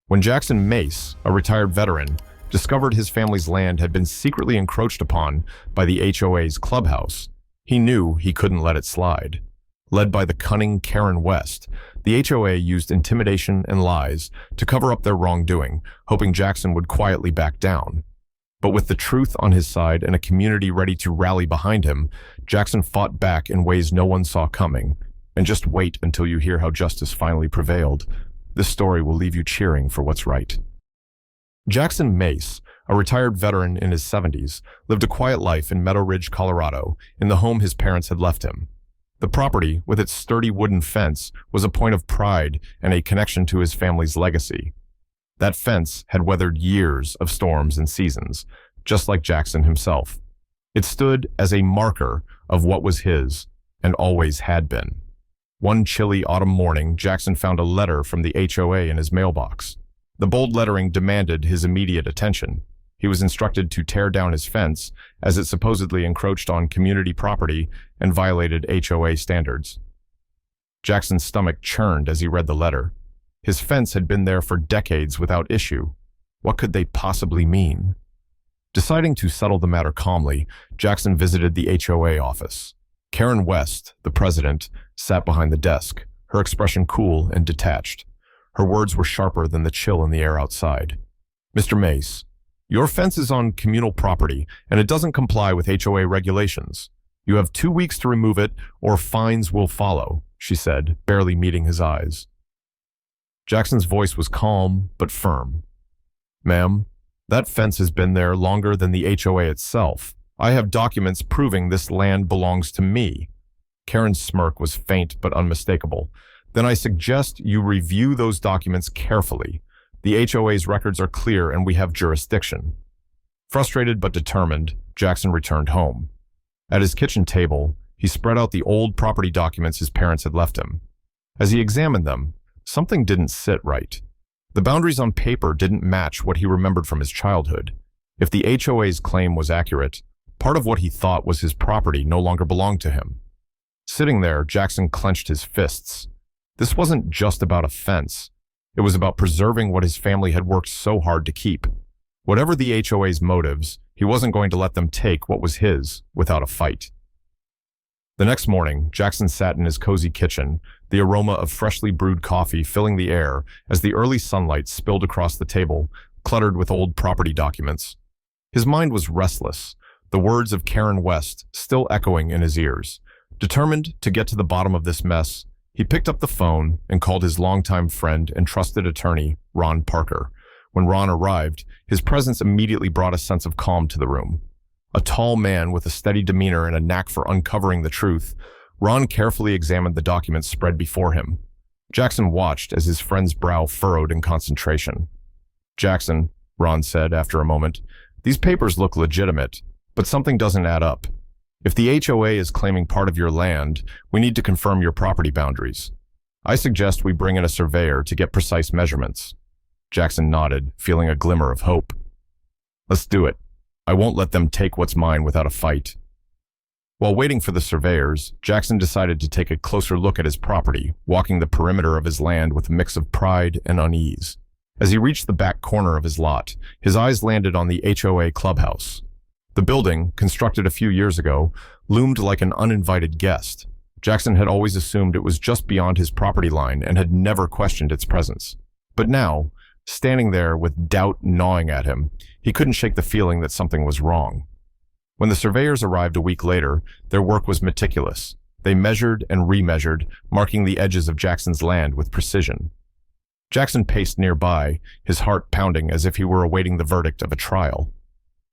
When Jackson Mace, a retired veteran, discovered his family's land had been secretly encroached upon by the HOA's Clubhouse, he knew he couldn't let it slide. Led by the cunning Karen West, the HOA used intimidation and lies to cover up their wrongdoing, hoping Jackson would quietly back down. But with the truth on his side and a community ready to rally behind him, Jackson fought back in ways no one saw coming. And just wait until you hear how justice finally prevailed. This story will leave you cheering for what's right. Jackson Mace, a retired veteran in his 70s, lived a quiet life in Meadow Ridge, Colorado, in the home his parents had left him. The property, with its sturdy wooden fence, was a point of pride and a connection to his family's legacy. That fence had weathered years of storms and seasons, just like Jackson himself. It stood as a marker of what was his and always had been. One chilly autumn morning, Jackson found a letter from the HOA in his mailbox. The bold lettering demanded his immediate attention. He was instructed to tear down his fence, as it supposedly encroached on community property and violated HOA standards. Jackson's stomach churned as he read the letter. His fence had been there for decades without issue. What could they possibly mean? Deciding to settle the matter calmly, Jackson visited the HOA office. Karen West, the president, sat behind the desk, her expression cool and detached. Her words were sharper than the chill in the air outside. "Mr. Mace, your fence is on communal property, and it doesn't comply with HOA regulations. You have 2 weeks to remove it, or fines will follow," she said, barely meeting his eyes. Jackson's voice was calm but firm. "Ma'am, that fence has been there longer than the HOA itself. I have documents proving this land belongs to me." Karen's smirk was faint but unmistakable. "Then I suggest you review those documents carefully. The HOA's records are clear and we have jurisdiction." Frustrated but determined, Jackson returned home. At his kitchen table, he spread out the old property documents his parents had left him. As he examined them, something didn't sit right. The boundaries on paper didn't match what he remembered from his childhood. If the HOA's claim was accurate, part of what he thought was his property no longer belonged to him. Sitting there, Jackson clenched his fists. This wasn't just about a fence. It was about preserving what his family had worked so hard to keep. Whatever the HOA's motives, he wasn't going to let them take what was his without a fight. The next morning, Jackson sat in his cozy kitchen, the aroma of freshly brewed coffee filling the air as the early sunlight spilled across the table, cluttered with old property documents. His mind was restless, the words of Karen West still echoing in his ears. Determined to get to the bottom of this mess, he picked up the phone and called his longtime friend and trusted attorney, Ron Parker. When Ron arrived, his presence immediately brought a sense of calm to the room. A tall man with a steady demeanor and a knack for uncovering the truth, Ron carefully examined the documents spread before him. Jackson watched as his friend's brow furrowed in concentration. "Jackson," Ron said after a moment, "these papers look legitimate, but something doesn't add up. If the HOA is claiming part of your land, we need to confirm your property boundaries. I suggest we bring in a surveyor to get precise measurements." Jackson nodded, feeling a glimmer of hope. "Let's do it. I won't let them take what's mine without a fight." While waiting for the surveyors, Jackson decided to take a closer look at his property, walking the perimeter of his land with a mix of pride and unease. As he reached the back corner of his lot, his eyes landed on the HOA clubhouse. The building, constructed a few years ago, loomed like an uninvited guest. Jackson had always assumed it was just beyond his property line and had never questioned its presence. But now, standing there with doubt gnawing at him, he couldn't shake the feeling that something was wrong. When the surveyors arrived a week later, their work was meticulous. They measured and remeasured, marking the edges of Jackson's land with precision. Jackson paced nearby, his heart pounding as if he were awaiting the verdict of a trial.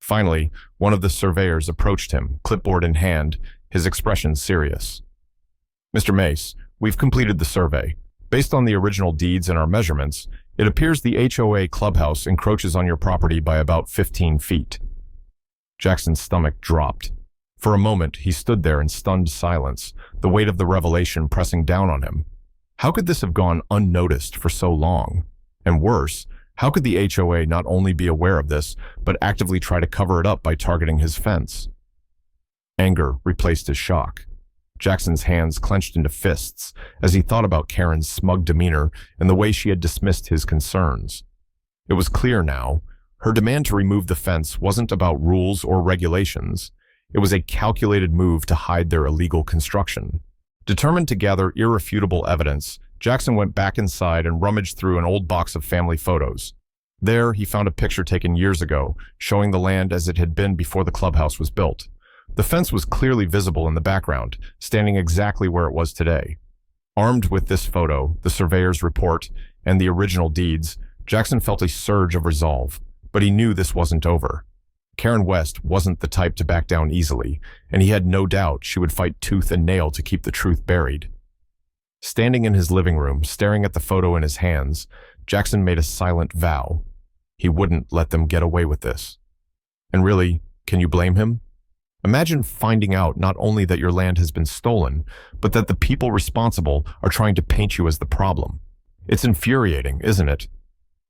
Finally, one of the surveyors approached him, clipboard in hand, his expression serious. "Mr. Mace, we've completed the survey. Based on the original deeds and our measurements, it appears the HOA clubhouse encroaches on your property by about 15 feet. Jackson's stomach dropped. For a moment, he stood there in stunned silence, the weight of the revelation pressing down on him. How could this have gone unnoticed for so long? And worse, how could the HOA not only be aware of this, but actively try to cover it up by targeting his fence? Anger replaced his shock. Jackson's hands clenched into fists as he thought about Karen's smug demeanor and the way she had dismissed his concerns. It was clear now. Her demand to remove the fence wasn't about rules or regulations. It was a calculated move to hide their illegal construction. Determined to gather irrefutable evidence, Jackson went back inside and rummaged through an old box of family photos. There, he found a picture taken years ago, showing the land as it had been before the clubhouse was built. The fence was clearly visible in the background, standing exactly where it was today. Armed with this photo, the surveyor's report, and the original deeds, Jackson felt a surge of resolve, but he knew this wasn't over. Karen West wasn't the type to back down easily, and he had no doubt she would fight tooth and nail to keep the truth buried. Standing in his living room, staring at the photo in his hands, Jackson made a silent vow. He wouldn't let them get away with this. And really, can you blame him? Imagine finding out not only that your land has been stolen, but that the people responsible are trying to paint you as the problem. It's infuriating, isn't it?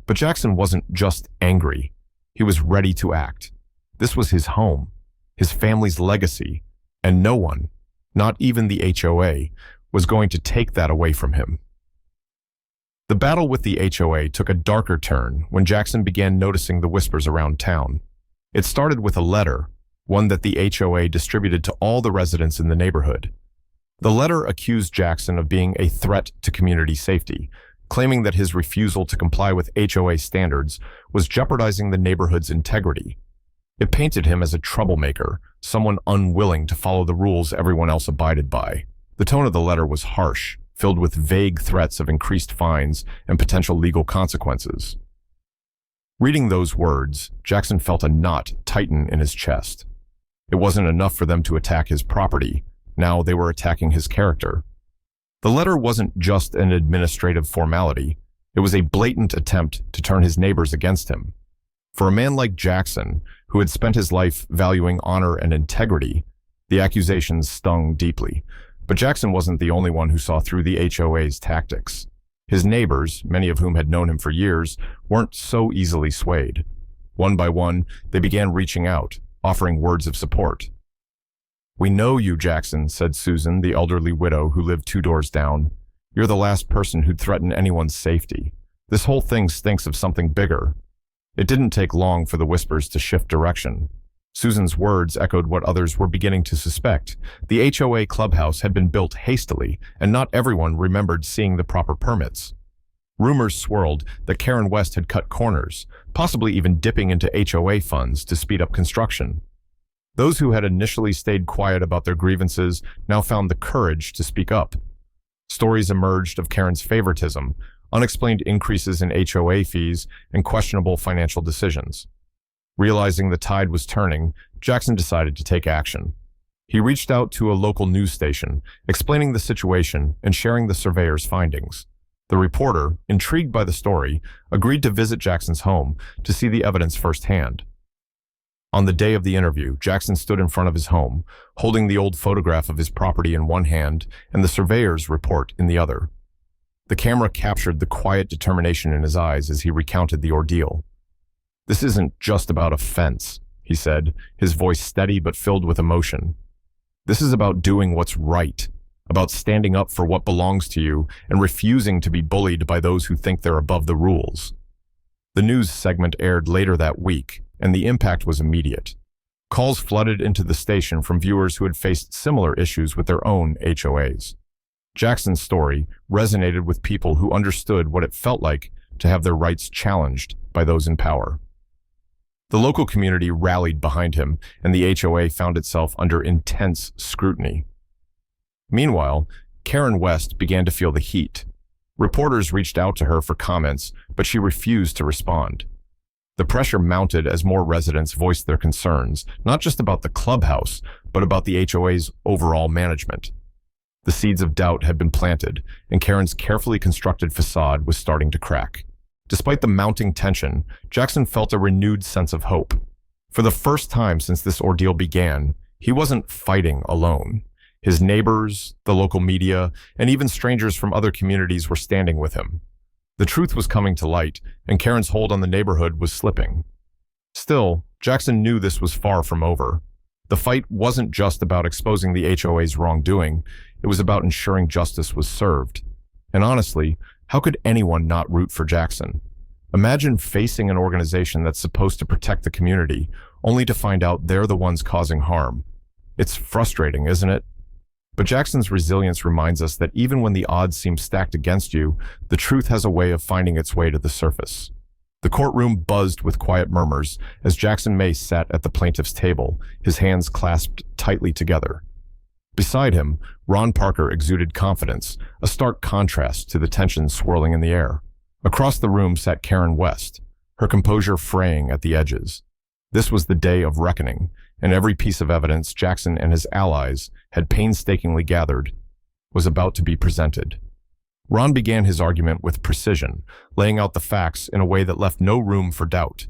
But Jackson wasn't just angry. He was ready to act. This was his home, his family's legacy, and no one, not even the HOA, was going to take that away from him. The battle with the HOA took a darker turn when Jackson began noticing the whispers around town. It started with a letter, one that the HOA distributed to all the residents in the neighborhood. The letter accused Jackson of being a threat to community safety, claiming that his refusal to comply with HOA standards was jeopardizing the neighborhood's integrity. It painted him as a troublemaker, someone unwilling to follow the rules everyone else abided by. The tone of the letter was harsh, filled with vague threats of increased fines and potential legal consequences. Reading those words, Jackson felt a knot tighten in his chest. It wasn't enough for them to attack his property. Now they were attacking his character. The letter wasn't just an administrative formality. It was a blatant attempt to turn his neighbors against him. For a man like Jackson, who had spent his life valuing honor and integrity, the accusations stung deeply. But Jackson wasn't the only one who saw through the HOA's tactics. His neighbors, many of whom had known him for years, weren't so easily swayed. One by one, they began reaching out, offering words of support. "We know you, Jackson," said Susan, the elderly widow who lived 2 doors down. "You're the last person who'd threaten anyone's safety. This whole thing stinks of something bigger." It didn't take long for the whispers to shift direction. Susan's words echoed what others were beginning to suspect. The HOA clubhouse had been built hastily, and not everyone remembered seeing the proper permits. Rumors swirled that Karen West had cut corners, possibly even dipping into HOA funds to speed up construction. Those who had initially stayed quiet about their grievances now found the courage to speak up. Stories emerged of Karen's favoritism, unexplained increases in HOA fees, and questionable financial decisions. Realizing the tide was turning, Jackson decided to take action. He reached out to a local news station, explaining the situation and sharing the surveyor's findings. The reporter, intrigued by the story, agreed to visit Jackson's home to see the evidence firsthand. On the day of the interview, Jackson stood in front of his home, holding the old photograph of his property in one hand and the surveyor's report in the other. The camera captured the quiet determination in his eyes as he recounted the ordeal. "This isn't just about a fence," he said, his voice steady but filled with emotion. "This is about doing what's right, about standing up for what belongs to you and refusing to be bullied by those who think they're above the rules." The news segment aired later that week, and the impact was immediate. Calls flooded into the station from viewers who had faced similar issues with their own HOAs. Jackson's story resonated with people who understood what it felt like to have their rights challenged by those in power. The local community rallied behind him, and the HOA found itself under intense scrutiny. Meanwhile, Karen West began to feel the heat. Reporters reached out to her for comments, but she refused to respond. The pressure mounted as more residents voiced their concerns, not just about the clubhouse, but about the HOA's overall management. The seeds of doubt had been planted, and Karen's carefully constructed facade was starting to crack. Despite the mounting tension, Jackson felt a renewed sense of hope. For the first time since this ordeal began, he wasn't fighting alone. His neighbors, the local media, and even strangers from other communities were standing with him. The truth was coming to light, and Karen's hold on the neighborhood was slipping. Still, Jackson knew this was far from over. The fight wasn't just about exposing the HOA's wrongdoing, it was about ensuring justice was served. And honestly, how could anyone not root for Jackson? Imagine facing an organization that's supposed to protect the community, only to find out they're the ones causing harm. It's frustrating, isn't it? But Jackson's resilience reminds us that even when the odds seem stacked against you, the truth has a way of finding its way to the surface. The courtroom buzzed with quiet murmurs as Jackson Mace sat at the plaintiff's table, his hands clasped tightly together. Beside him, Ron Parker exuded confidence, a stark contrast to the tension swirling in the air. Across the room sat Karen West, her composure fraying at the edges. This was the day of reckoning, and every piece of evidence Jackson and his allies had painstakingly gathered was about to be presented. Ron began his argument with precision, laying out the facts in a way that left no room for doubt.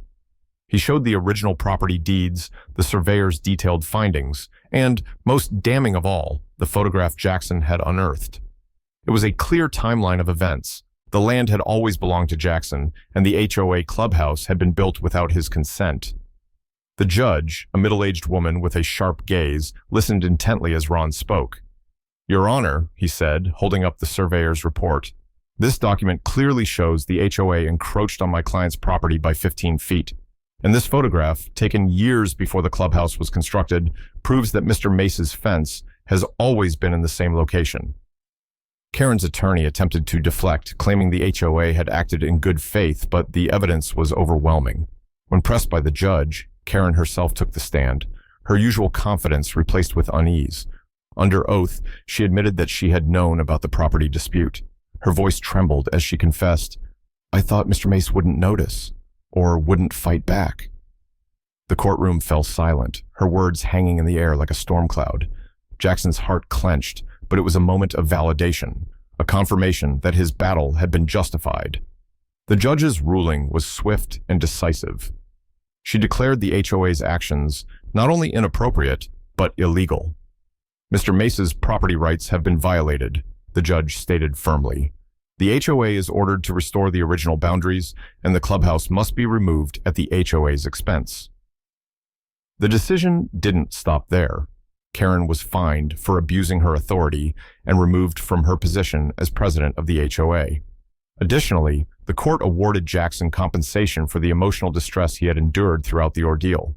He showed the original property deeds, the surveyor's detailed findings, and, most damning of all, the photograph Jackson had unearthed. It was a clear timeline of events. The land had always belonged to Jackson, and the HOA clubhouse had been built without his consent. The judge, a middle-aged woman with a sharp gaze, listened intently as Ron spoke. "Your Honor," he said, holding up the surveyor's report, "this document clearly shows the HOA encroached on my client's property by 15 feet. And this photograph, taken years before the clubhouse was constructed, proves that Mr. Mace's fence has always been in the same location." Karen's attorney attempted to deflect, claiming the HOA had acted in good faith, but the evidence was overwhelming. When pressed by the judge, Karen herself took the stand, her usual confidence replaced with unease. Under oath, she admitted that she had known about the property dispute. Her voice trembled as she confessed, "I thought Mr. Mace wouldn't notice, or wouldn't fight back." The courtroom fell silent, her words hanging in the air like a storm cloud. Jackson's heart clenched, but it was a moment of validation, a confirmation that his battle had been justified. The judge's ruling was swift and decisive. She declared the HOA's actions not only inappropriate, but illegal. "Mr. Mace's property rights have been violated," the judge stated firmly. "The HOA is ordered to restore the original boundaries, and the clubhouse must be removed at the HOA's expense." The decision didn't stop there. Karen was fined for abusing her authority and removed from her position as president of the HOA. Additionally, the court awarded Jackson compensation for the emotional distress he had endured throughout the ordeal.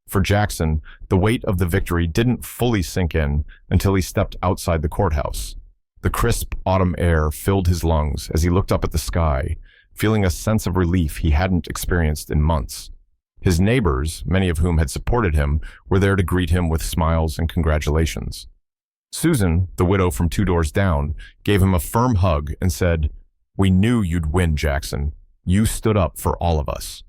For Jackson, the weight of the victory didn't fully sink in until he stepped outside the courthouse. The crisp autumn air filled his lungs as he looked up at the sky, feeling a sense of relief he hadn't experienced in months. His neighbors, many of whom had supported him, were there to greet him with smiles and congratulations. Susan, the widow from 2 doors down, gave him a firm hug and said, "We knew you'd win, Jackson. You stood up for all of us."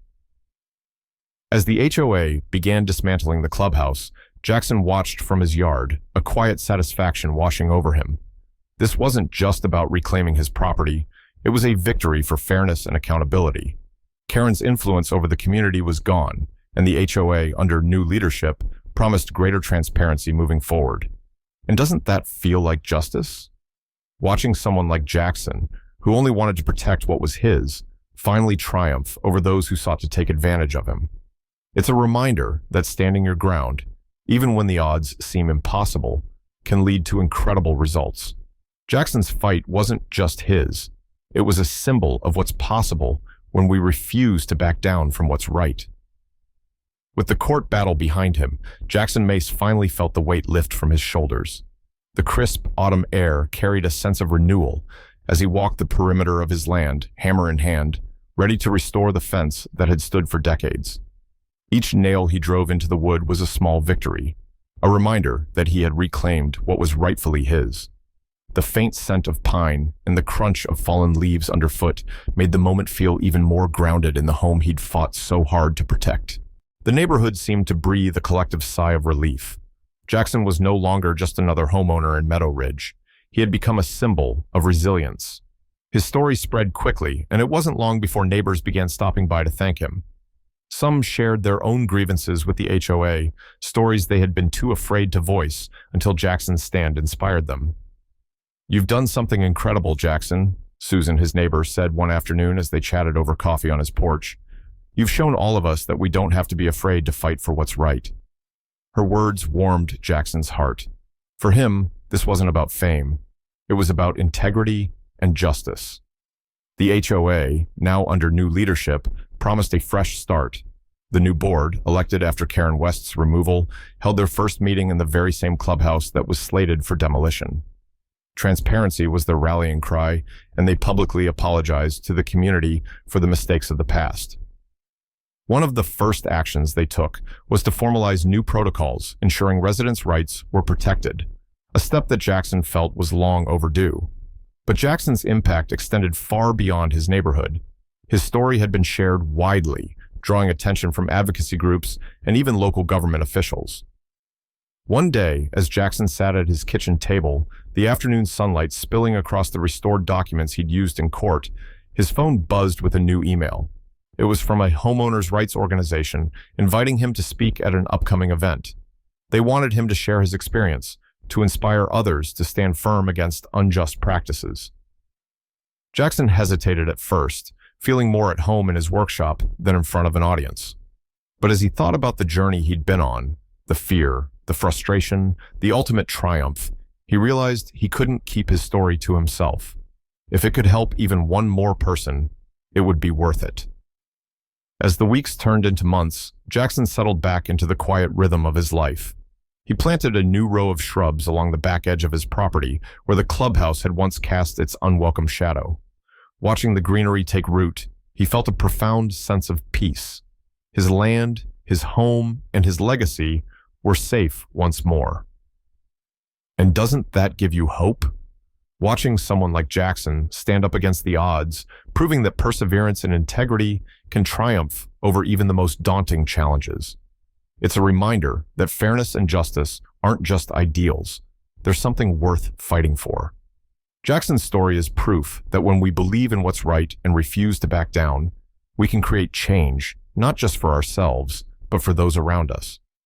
As the HOA began dismantling the clubhouse, Jackson watched from his yard, a quiet satisfaction washing over him. This wasn't just about reclaiming his property, it was a victory for fairness and accountability. Karen's influence over the community was gone, and the HOA, under new leadership, promised greater transparency moving forward. And doesn't that feel like justice? Watching someone like Jackson, who only wanted to protect what was his, finally triumph over those who sought to take advantage of him. It's a reminder that standing your ground, even when the odds seem impossible, can lead to incredible results. Jackson's fight wasn't just his. It was a symbol of what's possible when we refuse to back down from what's right. With the court battle behind him, Jackson Mace finally felt the weight lift from his shoulders. The crisp autumn air carried a sense of renewal as he walked the perimeter of his land, hammer in hand, ready to restore the fence that had stood for decades. Each nail he drove into the wood was a small victory, a reminder that he had reclaimed what was rightfully his. The faint scent of pine and the crunch of fallen leaves underfoot made the moment feel even more grounded in the home he'd fought so hard to protect. The neighborhood seemed to breathe a collective sigh of relief. Jackson was no longer just another homeowner in Meadow Ridge. He had become a symbol of resilience. His story spread quickly, and it wasn't long before neighbors began stopping by to thank him. Some shared their own grievances with the HOA, stories they had been too afraid to voice until Jackson's stand inspired them. "You've done something incredible, Jackson," Susan, his neighbor, said one afternoon as they chatted over coffee on his porch. "You've shown all of us that we don't have to be afraid to fight for what's right." Her words warmed Jackson's heart. For him, this wasn't about fame. It was about integrity and justice. The HOA, now under new leadership, promised a fresh start. The new board, elected after Karen West's removal, held their first meeting in the very same clubhouse that was slated for demolition. Transparency was their rallying cry, and they publicly apologized to the community for the mistakes of the past. One of the first actions they took was to formalize new protocols ensuring residents' rights were protected, a step that Jackson felt was long overdue. But Jackson's impact extended far beyond his neighborhood. His story had been shared widely, drawing attention from advocacy groups and even local government officials. One day, as Jackson sat at his kitchen table, the afternoon sunlight spilling across the restored documents he'd used in court, his phone buzzed with a new email. It was from a homeowners' rights organization inviting him to speak at an upcoming event. They wanted him to share his experience, to inspire others to stand firm against unjust practices. Jackson hesitated at first, feeling more at home in his workshop than in front of an audience. But as he thought about the journey he'd been on, the fear, the frustration, the ultimate triumph, he realized he couldn't keep his story to himself. If it could help even one more person, it would be worth it. As the weeks turned into months, Jackson settled back into the quiet rhythm of his life. He planted a new row of shrubs along the back edge of his property where the clubhouse had once cast its unwelcome shadow. Watching the greenery take root, he felt a profound sense of peace. His land, his home, and his legacy were safe once more. And doesn't that give you hope? Watching someone like Jackson stand up against the odds, proving that perseverance and integrity can triumph over even the most daunting challenges. It's a reminder that fairness and justice aren't just ideals. They're something worth fighting for. Jackson's story is proof that when we believe in what's right and refuse to back down, we can create change, not just for ourselves, but for those around us.